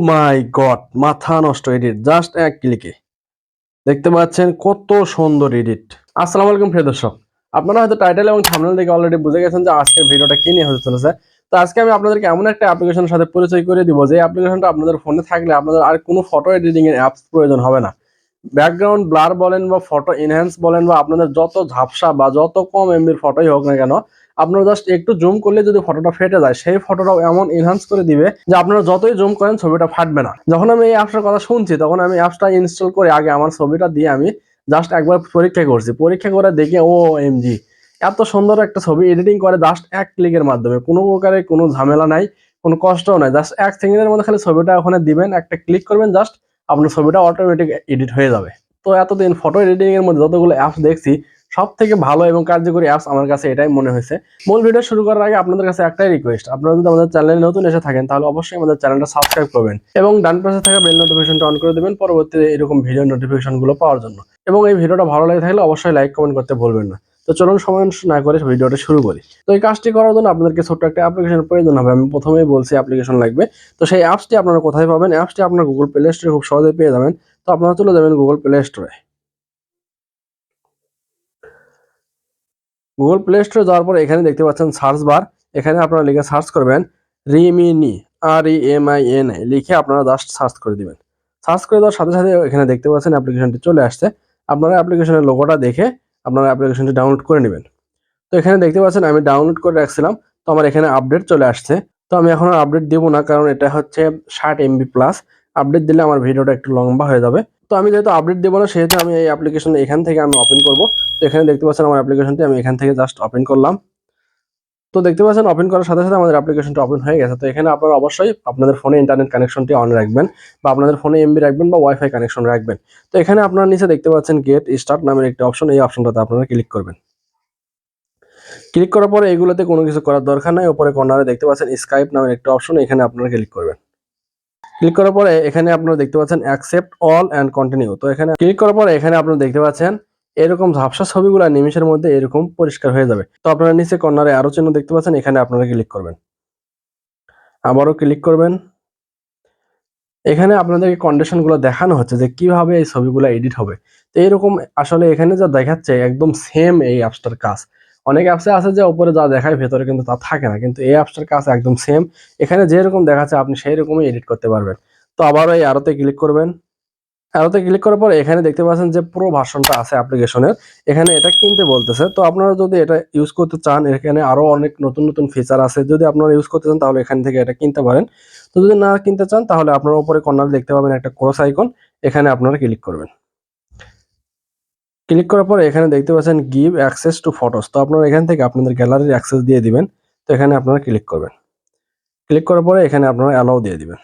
মাই god, মাথা নষ্ট edit just এক ক্লিকে দেখতে পাচ্ছেন কত সুন্দর এডিট। আসসালামু আলাইকুম প্রিয় দর্শক, আপনারা হয়তো টাইটেল এবং থাম্বনেল দেখে অলরেডি বুঝে গেছেন যে আজকের ভিডিওটা কি নিয়ে হতে চলেছে। তো আজকে আমি আপনাদেরকে এমন একটা অ্যাপ্লিকেশনের সাথে পরিচয় করে দিব যে অ্যাপ্লিকেশনটা আপনাদের ফোনে থাকলে আপনাদের আর কোনো ফটো এডিটিং এর অ্যাপস প্রয়োজন হবে না। ব্যাকগ্রাউন্ড ব্লার বলেন বা ফটো এনহ্যান্স বলেন বা আপনাদের যত ঝাপসা বা যত কম এমবির ফটোই হোক না কেন, আপনারা জাস্ট একটু জুম করলে যদি ফটোটা ফেটে যায় সেই ফটোটাও এমন এনহ্যান্স করে দিবে যে আপনারা যতই জুম করেন ছবিটা ফাটবে না। যখন আমি এই অ্যাপসটার কথা শুনছি তখন আমি অ্যাপসটা ইনস্টল করে আগে আমার ছবিটা দিয়ে আমি জাস্ট একবার পরীক্ষা করছি। পরীক্ষা করে দেখে ও এমজি, এত সুন্দর একটা ছবি এডিটিং করে জাস্ট এক ক্লিকের মাধ্যমে, কোনো প্রকারের কোনো ঝামেলা নাই, কোনো কষ্টও নাই। জাস্ট 1 সেকেন্ডের মধ্যে খালি ছবিটা ওখানে দিবেন, একটা ক্লিক করবেন, জাস্ট আপনার ছবিটা অটোমেটিক এডিট হয়ে যাবে। তো এতদিন ফটো এডিটিং এর মধ্যে যতগুলো অ্যাপস দেখছি সব থেকে ভালো এবং কার্যকরী অ্যাপস আমার কাছে এটাই মনে হয়েছে। মূল ভিডিও শুরু করার আগে আপনাদের কাছে একটাই রিকোয়েস্ট, আপনারা যদি আমাদের চ্যানেলে নতুন এসে থাকেন তাহলে অবশ্যই আমাদের চ্যানেলটা সাবস্ক্রাইব করবেন এবং ডান পাশে থাকা বেল নোটিফিকেশনটা অন করে দেবেন পরবর্তীতে এরকম ভিডিও নোটিফিকেশন গুলো পাওয়ার জন্য। এবং এই ভিডিওটা ভালো লাগে থাকলে অবশ্যই লাইক কমেন্ট করতে ভুলবেন না। তো চলুন সময় নষ্ট না করে ভিডিওটা শুরু করি। তো এই কাজটি করার জন্য আপনাদেরকে ছোট্ট একটা অ্যাপ্লিকেশনের প্রয়োজন হবে। আমি প্রথমেই বলছি অ্যাপ্লিকেশন লাগবে। তো সেই অ্যাপসটি আপনারা কোথায় পাবেন? অ্যাপসটি আপনারা গুগল প্লে স্টোরে খুব সহজেই পেয়ে যাবেন। তো আপনারা চলে যাবেন গুগল প্লে স্টোরে। গুগল প্লে স্টোরে যাওয়ার পর এখানে দেখতে পাচ্ছেন সার্চ বার, এখানে আপনারা লিখে সার্চ করবেন রিমিনি, REMINI লিখে আপনারা জাস্ট সার্চ করে দিবেন। সার্চ করে দেওয়ার সাথে সাথে এখানে দেখতে পাচ্ছেন অ্যাপ্লিকেশনটি চলে আসছে। আপনারা অ্যাপ্লিকেশনের লোগোটা দেখে আপনারা অ্যাপ্লিকেশনটি ডাউনলোড করে নেবেন। তো এখানে দেখতে পাচ্ছেন আমি ডাউনলোড করে রাখছিলাম, তো আমার এখানে আপডেট চলে আসছে। তো আমি এখন আর আপডেট দিব না, কারণ এটা হচ্ছে 60 MB প্লাস। আপডেট দিলে আমার ভিডিওটা একটু লম্বা হয়ে যাবে। তো আমি যেহেতু আপডেট দেবো না সেহেতু আমি এই অ্যাপ্লিকেশন এখান থেকে আমি ওপেন করব। তো এখানে দেখতে পাচ্ছেন আমার অ্যাপ্লিকেশনটি আমি এখান থেকে জাস্ট ওপেন করলাম। তো দেখতে পাচ্ছেন ওপেন করার সাথে সাথে আমাদের অ্যাপ্লিকেশনটা ওপেন হয়ে গেছে। তো এখানে আপনারা অবশ্যই আপনাদের ফোনে ইন্টারনেট কানেকশনটি অন রাখবেন বা আপনাদের ফোনে এমবি রাখবেন বা ওয়াইফাই কানেকশন রাখবেন। তো এখানে আপনারা নিচে দেখতে পাচ্ছেন গেট স্টার্ট নামের একটি অপশন, এই অপশনটাতে আপনারা ক্লিক করবেন। ক্লিক করার পরে এগুলোতে কোনো কিছু করার দরকার নাই। উপরে কর্নারে দেখতে পাচ্ছেন স্কাইপ নামের একটা অপশন, এখানে আপনারা ক্লিক করবেন। ক্লিক করার পরে এখানে আপনারা দেখতে পাচ্ছেন অ্যাকসেপ্ট অল অ্যান্ড কন্টিনিউ। তো এখানে ক্লিক করার পরে এখানে আপনারা দেখতে পাচ্ছেন এরকম ঝাপসা ছবিগুলো নিমিশের মধ্যে এরকম পরিষ্কার হয়ে যাবে। তো আপনারা নিচে কর্নারে আরো চিহ্ন দেখতে পাচ্ছেন, এখানে আপনারা ক্লিক করবেন। আবারও ক্লিক করবেন। এখানে আপনাদেরকে কন্ডিশনগুলো দেখানো হচ্ছে যে কিভাবে এই ছবিগুলো এডিট হবে। তো এরকম আসলে এখানে যা দেখাচ্ছে একদম সেম এই অ্যাপসটার কাজ। অনেক অ্যাপসে আছে যে উপরে যা দেখায় ভেতরে কিন্তু তা থাকে না, কিন্তু এই অ্যাপসটার কাজ একদম সেম। এখানে যেরকম দেখাচ্ছে আপনি সেই রকমই এডিট করতে পারবেন। তো আবারও এই আরোতে ক্লিক করবেন। আরোতে ক্লিক করার পর এখানে দেখতে পাচ্ছেন যে প্রো ভার্সনটা আছে অ্যাপ্লিকেশনের, এখানে এটা কিনতে বলতেছে। তো আপনারা যদি এটা ইউজ করতে চান, এখানে আরো অনেক নতুন নতুন ফিচার আছে, যদি আপনারা ইউজ করতে চান তাহলে এখান থেকে এটা কিনতে পারেন। তো যদি না কিনতে চান তাহলে আপনারা উপরে কর্নারে দেখতে পাবেন একটা ক্রস আইকন, এখানে আপনারা ক্লিক করবেন। ক্লিক করার পর এখানে দেখতে পাচ্ছেন গিভ অ্যাক্সেস টু ফটোস। তো আপনারা এখান থেকে আপনাদের গ্যালারির অ্যাক্সেস দিয়ে দিবেন। তো এখানে আপনারা ক্লিক করবেন। ক্লিক করার পরে এখানে আপনারা অ্যালাউ দিয়ে দিবেন।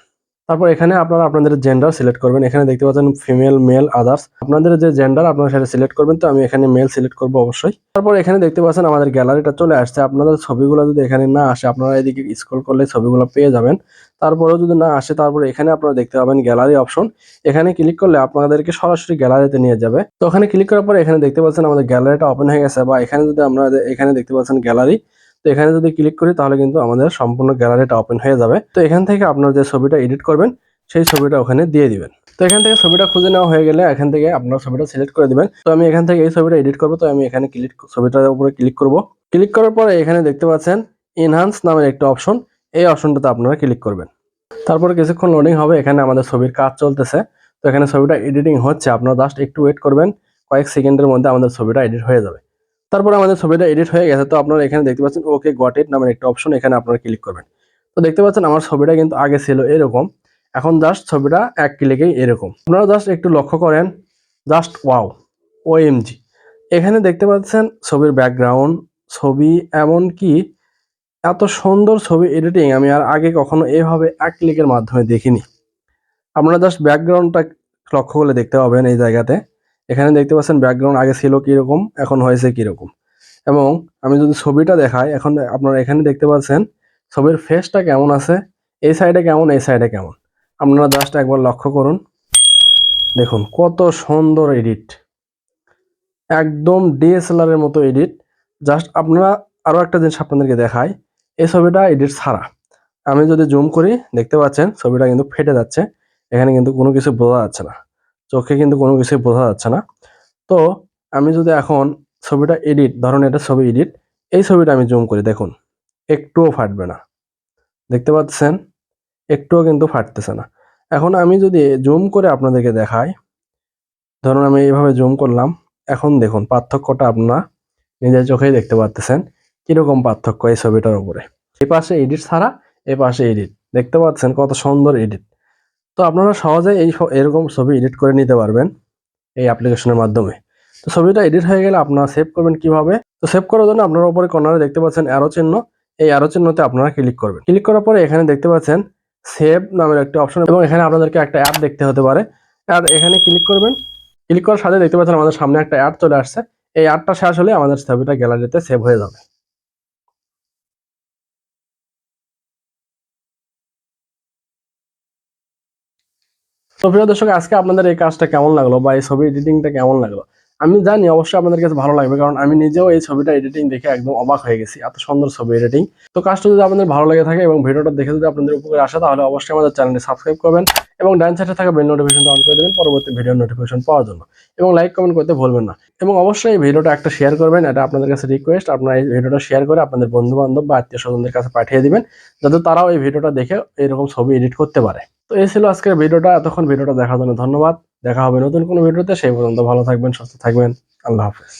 তারপর এখানে আপনারা আপনাদের জেন্ডার সিলেক্ট করবেন। এখানে দেখতে পাচ্ছেন ফিমেল, মেল, আদার্স, আপনাদের যে জেন্ডার আপনারা সেটা সিলেক্ট করবেন। তো আমি এখানে মেল সিলেক্ট করব অবশ্যই। তারপর এখানে দেখতে পাচ্ছেন আমাদের গ্যালারিটা চলে আসছে। আপনাদের ছবিগুলো যদি এখানে না আসে আপনারা এদিকে স্ক্রল করলে ছবিগুলো পেয়ে যাবেন। তারপরেও যদি না আসে তারপরে এখানে আপনারা দেখতে পাবেন গ্যালারি অপশন, এখানে ক্লিক করলে আপনাদেরকে সরাসরি গ্যালারিতে নিয়ে যাবে। তো ওখানে ক্লিক করার পরে এখানে দেখতে পাচ্ছেন আমাদের গ্যালারিটা ওপেন হয়ে গেছে, বা এখানে যদি আমরা এখানে দেখতে পাচ্ছেন গ্যালারি, তো এখানে যদি ক্লিক করি তাহলে কিন্তু আমাদের সম্পূর্ণ গ্যালারিটা ওপেন হয়ে যাবে। তো এখান থেকে আপনারা যে ছবিটা এডিট করবেন সেই ছবিটা ওখানে দিয়ে দিবেন। তো এখান থেকে ছবিটা খুঁজে নেওয়া হয়ে গেলে এখান থেকে আপনার ছবিটা সিলেক্ট করে দিবেন। তো আমি এখান থেকে এই ছবিটা এডিট করব, তো আমি এখানে ছবিটার উপরে ক্লিক করব। ক্লিক করার পরে এখানে দেখতে পাচ্ছেন এনহান্স নামের একটা অপশন, এই অপশনটাতে আপনারা ক্লিক করবেন। তারপরে কিছুক্ষণ লোডিং হবে, এখানে আমাদের ছবির কাজ চলতেছে। তো এখানে ছবিটা এডিটিং হচ্ছে, আপনারা জাস্ট একটু ওয়েট করবেন, কয়েক সেকেন্ডের মধ্যে আমাদের ছবিটা এডিট হয়ে যাবে। তারপরে আমাদের ছবিটা এডিট হয়ে গেছে। তো আপনারা এখানে দেখতে পাচ্ছেন ওকে গট ইট নামের একটা অপশন, এখানে আপনারা ক্লিক করবেন। তো দেখতে পাচ্ছেন আমার ছবিটা কিন্তু আগে ছিল এরকম, এখন জাস্ট ছবিটা এক ক্লিকেই এরকম। আপনারা জাস্ট একটু লক্ষ্য করেন, জাস্ট ওয়াও, OMG। এখানে দেখতে পাচ্ছেন ছবির ব্যাকগ্রাউন্ড, ছবি, এমন কি এত সুন্দর ছবি এডিটিং আমি আর আগে কখনো এভাবে এক ক্লিকের মাধ্যমে দেখিনি। আপনারা জাস্ট ব্যাকগ্রাউন্ডটা লক্ষ্য করলে দেখতে পাবেন এই জায়গাতে। এখানে দেখতে পাচ্ছেন ব্যাকগ্রাউন্ড আগে ছিল কিরকম, এখন হয়েছে কিরকম। এবং আমি যদি ছবিটা দেখাই, এখন আপনারা এখানে দেখতে পাচ্ছেন ছবির ফেসটা কেমন আছে, এই সাইডে কেমন, এই সাইডে কেমন। আপনারা জাস্ট একবার লক্ষ্য করুন, দেখুন কত সুন্দর এডিট, একদম DSLR এর মতো এডিট। জাস্ট আপনারা আরো একটা জিনিস আপনাদেরকে দেখাই, এই ছবিটা এডিট ছাড়া। আমি যদি জুম করি দেখতে পাচ্ছেন ছবিটা কিন্তু ফেটে যাচ্ছে, এখানে কিন্তু কোনো কিছু বোঝা যাচ্ছে না, চোখে কিন্তু কোনো কিছুই বোঝা যাচ্ছে না। তো আমি যদি এখন ছবিটা এডিট, ধরুন এটা ছবি এডিট, এই ছবিটা আমি জুম করি, দেখুন একটুও ফাটবে না, দেখতে পাচ্ছেন একটুও কিন্তু ফাটতেছে না। এখন আমি যদি জুম করে আপনাদেরকে দেখাই, ধরুন আমি এইভাবে জুম করলাম, এখন দেখুন পার্থক্যটা আপনারা নিজের চোখেই দেখতে পাচ্ছেন কিরকম পার্থক্য এই ছবিটার উপরে। এই পাশে এডিট ছাড়া, এই পাশে এডিট, দেখতে পাচ্ছেন কত সুন্দর এডিট। তো আপনারা সহজেই এরকম ছবি এডিট করে নিতে পারবেন এই অ্যাপ্লিকেশনের মাধ্যমে। তো ছবিটা এডিট হয়ে গেলে আপনারা সেভ করবেন কিভাবে? তো সেভ করার জন্য আপনারা উপরে কর্নারে দেখতে পাচ্ছেন অ্যারো চিহ্ন, এই অ্যারো চিহ্নতে আপনারা ক্লিক করবেন। ক্লিক করার পরে এখানে দেখতে পাচ্ছেন সেভ নামের একটা অপশন, এবং এখানে আপনাদেরকে একটা অ্যাড দেখতে হতে পারে, আর এখানে ক্লিক করবেন। ক্লিক করার সাথে দেখতে পাচ্ছেন আমাদের সামনে একটা অ্যাড চলে আসছে। এই অ্যাডটা শেষ হলে আমাদের ছবিটা গ্যালারিতে সেভ হয়ে যাবে। তো প্রিয় দর্শক, আজকে আপনাদের এই কাজটা কেমন লাগলো বা এই ছবি এডিটিংটা কেমন লাগলো? আমি জানি অবশ্যই আপনাদের কাছে ভালো লাগবে, কারণ আমি নিজেও এই ছবিটা এডিটিং দেখে একদম অবাক হয়ে গেছি, এত সুন্দর ছবি এডিটিং। তো কাজটা যদি আপনাদের ভালো লেগে থাকে এবং ভিডিওটা দেখে যদি আপনাদের উপকারে আসে, তাহলে অবশ্যই আমাদের চ্যানেলটি সাবস্ক্রাইব করবেন এবং ডান সাইডে থাকা বেল নোটিফিকেশনটা অন করে দেবেন পরবর্তী ভিডিও নোটিফিকেশন পাওয়ার জন্য, এবং লাইক কমেন্ট করতে ভুলবেন না। এবং অবশ্যই এই ভিডিওটা একটা শেয়ার করবেন, এটা আপনাদের কাছে রিকোয়েস্ট, আপনারা এই ভিডিওটা শেয়ার করে আপনাদের বন্ধু বান্ধব বা আত্মীয় স্বজনদের কাছে পাঠিয়ে দিবেন, যাতে তারাও এই ভিডিওটা দেখে এরকম ছবি এডিট করতে পারে। তো এই ছিল আজকের ভিডিওটা, এতক্ষণ ভিডিওটা দেখার জন্য ধন্যবাদ। দেখা হবে নতুন কোনো ভিডিওতে, সেই পর্যন্ত ভালো থাকবেন, সুস্থ থাকবেন। আল্লাহ হাফেজ।